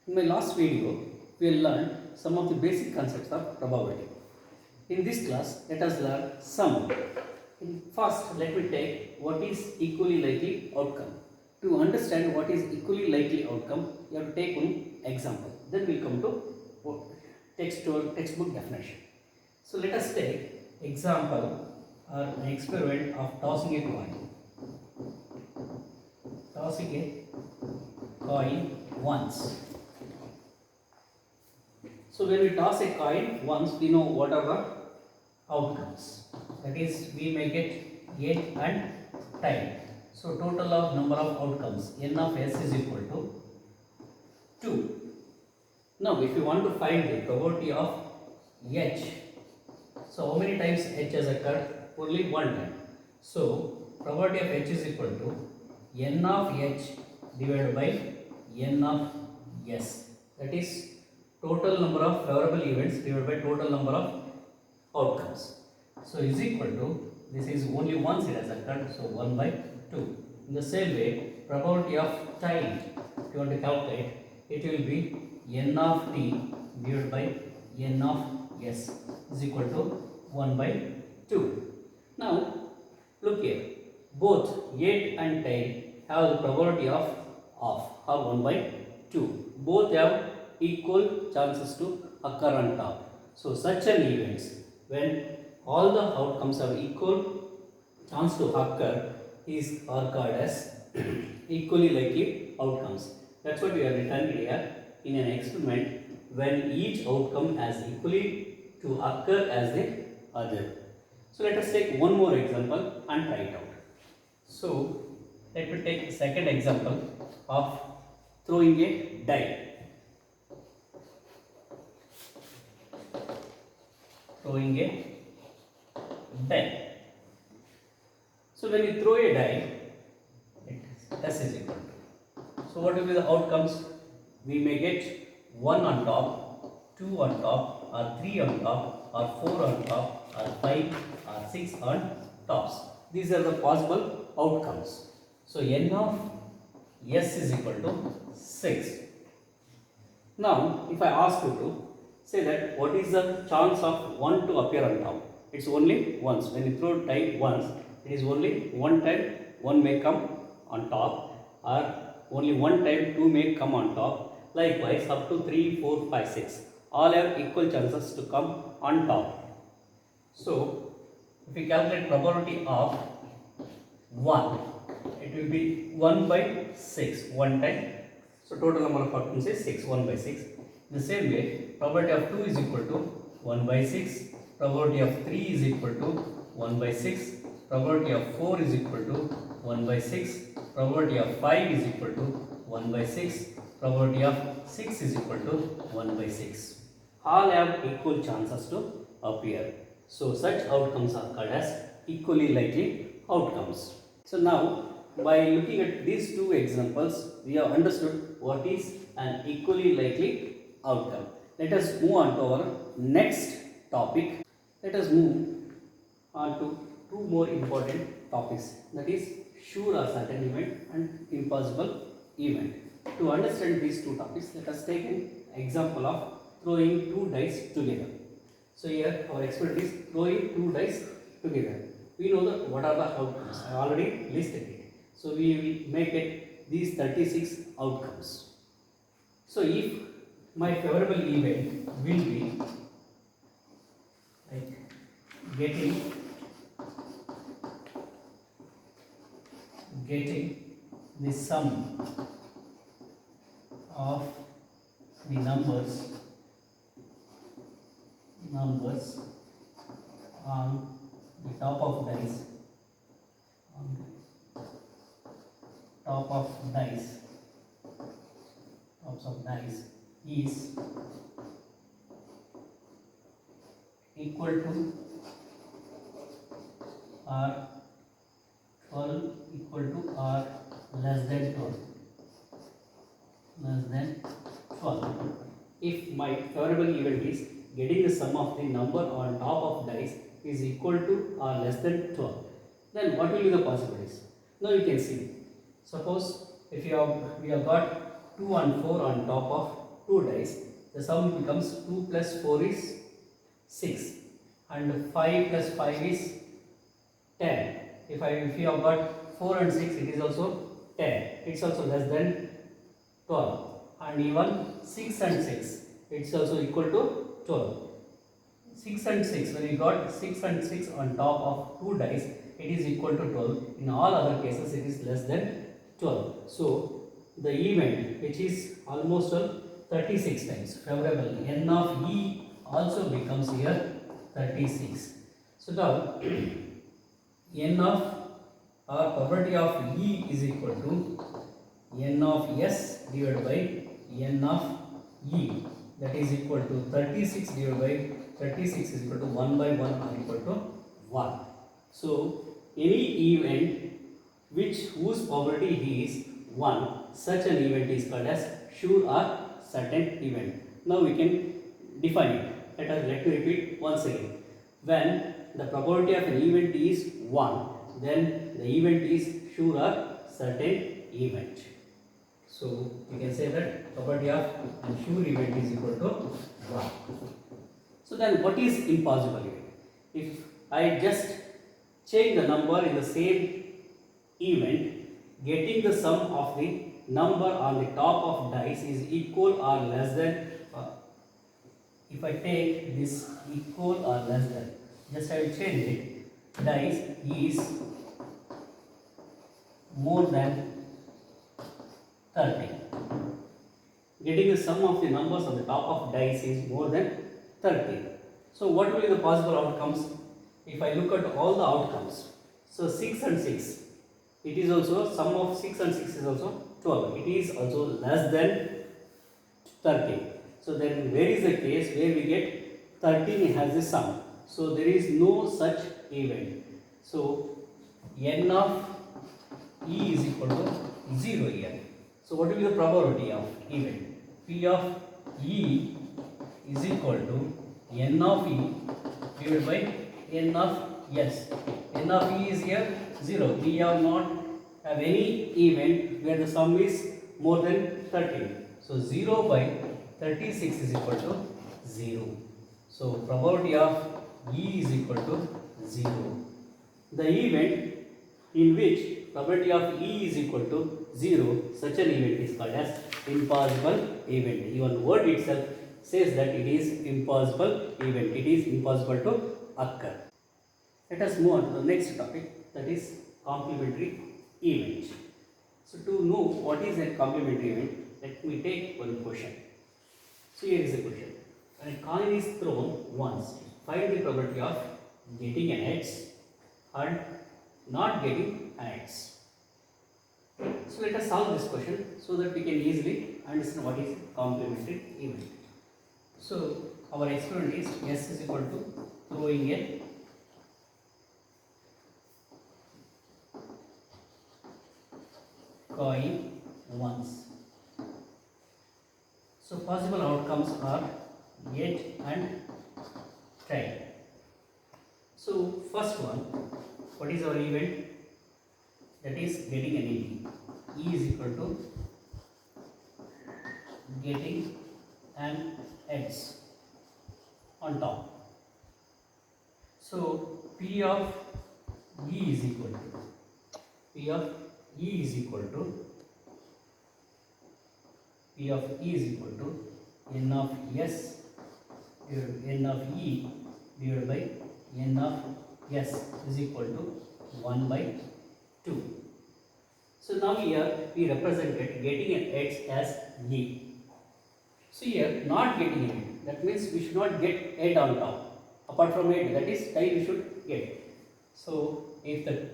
In my last video, we learned some of the basic concepts of probability. In this class, let us learn some. First, let me take what is equally likely outcome. To understand what is equally likely outcome, you have to take one example. Then we will come to textbook definition. So let us take example or an experiment of tossing a coin. Tossing a coin once. So when we toss a coin once, we know what are the outcomes. That is, we may get 8 and 10. So total of number of outcomes, n of s is equal to 2. Now if you want to find the probability of h, so how many times h has occurred? Only one time. So probability of h is equal to n of h divided by n of s. That is total number of favorable events divided by total number of outcomes. So is equal to, this is only once it has occurred, so 1 by 2. In the same way, probability of time, if you want to calculate, it will be n of t divided by n of s is equal to 1 by 2. Now look here, both 8 and 10 have the probability of 1 by 2. Both have equal chances to occur on top. So such an events, when all the outcomes have equal chance to occur, are called as equally likely outcomes. That's what we have written here in an experiment, when each outcome has equally to occur as the other. So let us take one more example and try it out. So let me take the second example of throwing a die. Throwing a die. So when you throw a die, S is equal to. So what will be the outcomes? We may get 1 on top, 2 on top, or 3 on top, or 4 on top, or 5 or 6 on tops. These are the possible outcomes. So n of s is equal to 6. Now if I ask you to say that what is the chance of 1 to appear on top? It's only once. When you throw die once, it is only one time 1 may come on top, or only one time 2 may come on top. Likewise, up to 3, 4, 5, 6. All have equal chances to come on top. So if we calculate probability of 1, it will be 1 by 6, one time. So total number of outcomes is 6, 1 by 6. In the same way, probability of 2 is equal to 1 by 6, probability of 3 is equal to 1 by 6, probability of 4 is equal to 1 by 6, probability of 5 is equal to 1 by 6, probability of 6 is equal to 1 by 6. All have equal chances to appear. So such outcomes are called as equally likely outcomes. So now, by looking at these two examples, we have understood what is an equally likely outcome. Let us move on to our next topic. Let us move on to two more important topics, that is sure or certain event and impossible event. To understand these two topics, let us take an example of throwing two dice together. So here our experiment is throwing two dice together. We know that what are the outcomes. I already listed it. So we will make it these 36 outcomes. So if my favorable event will be like getting the sum of the numbers on the top of dice, is equal to or 12 equal to or less than 12. If my favorable event is getting the sum of the number on top of dice is equal to or less than 12, then what will be the possibilities? Now you can see, suppose if we have got 2 and 4 on top of two dice, the sum becomes 2 plus 4 is 6 and 5 plus 5 is 10. If you have got 4 and 6, it is also 10. It's also less than 12. And even 6 and 6, it's also equal to 12. 6 and 6, when you got 6 and 6 on top of two dice, it is equal to 12. In all other cases, it is less than 12. So, the event which is almost 36 times favorable, n of E also becomes here 36. So, now n of or probability of E is equal to n of S divided by n of E, that is equal to 36 divided by 36 is equal to 1 by 1 or equal to 1. So, any event whose probability is 1, such an event is called as sure or certain event. Now we can define it. Let me repeat once again. When the probability of an event is 1, then the event is sure or certain event. So we can say that probability of a sure event is equal to 1. So then what is impossible event? If I just change the number in the same event, getting the sum of the number on the top of dice is equal or less than, if I take this equal or less than, just I will change it, dice is more than 30. Getting the sum of the numbers on the top of dice is more than 30. So what will be the possible outcomes? If I look at all the outcomes, so 6 and 6, it is also, sum of 6 and 6 is also 12. It is also less than 30. So then where is the case where we get 13 has a sum? So there is no such event. So n of E is equal to 0 here. So what will be the probability of event? P of E is equal to n of E divided by n of S. N of E is here 0. We have not have any event where the sum is more than 13. So 0 by 36 is equal to 0. So probability of E is equal to 0. The event in which probability of E is equal to 0, such an event is called as impossible event. Even word itself says that it is impossible event. It is impossible to occur. Let us move on to the next topic, that is complementary event. So to know what is a complementary event, let me take one question. So here is the question. When a coin is thrown once, find the probability of getting an heads and not getting an heads. So let us solve this question so that we can easily understand what is complementary event. So our experiment is S is equal to throwing a coin once. So possible outcomes are get and try. So first one, what is our event? That is getting an E. E is equal to getting an X on top. So P of E is equal to P of E is equal to P of E is equal to N of S divided by N of E divided by N of S is equal to 1 by 2. So now here we represented getting an X as E. So here not getting it, that means we should not get head on top. Apart from head, that is tail we should get. So if the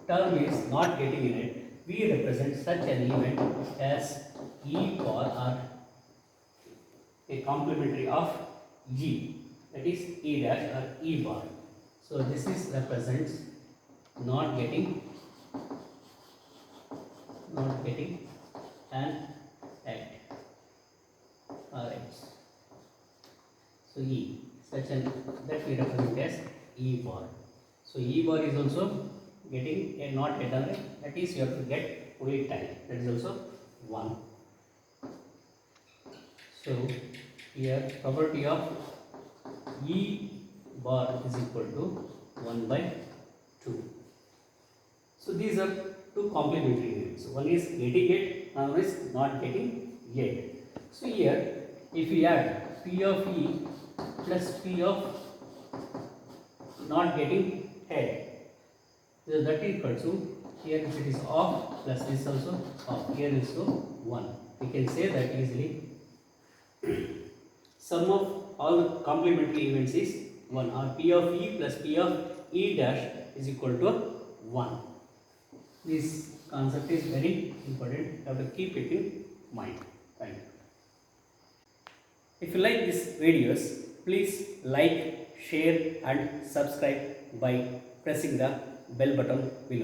term is not getting in it, we represent such an event as E bar or a complementary of E, that is E dash or E bar. So this is represents not getting an head. Alright. So E, such an that we represent as E bar. So E bar is also getting a not head on it, that is you have to get only tail, that is also 1. So here property of E bar is equal to 1 by 2. So these are two complementary units. One is getting it, another is not getting yet. So here if we add P of E plus P of not getting head, so that is equal to, here if it is off plus this also off, here is so 1. We can say that easily. Sum of all the complementary events is 1, or P of E plus P of E dash is equal to 1. This concept is very important. You have to keep it in mind. Thank you. If you like these videos, please like, share and subscribe by pressing the bell button below.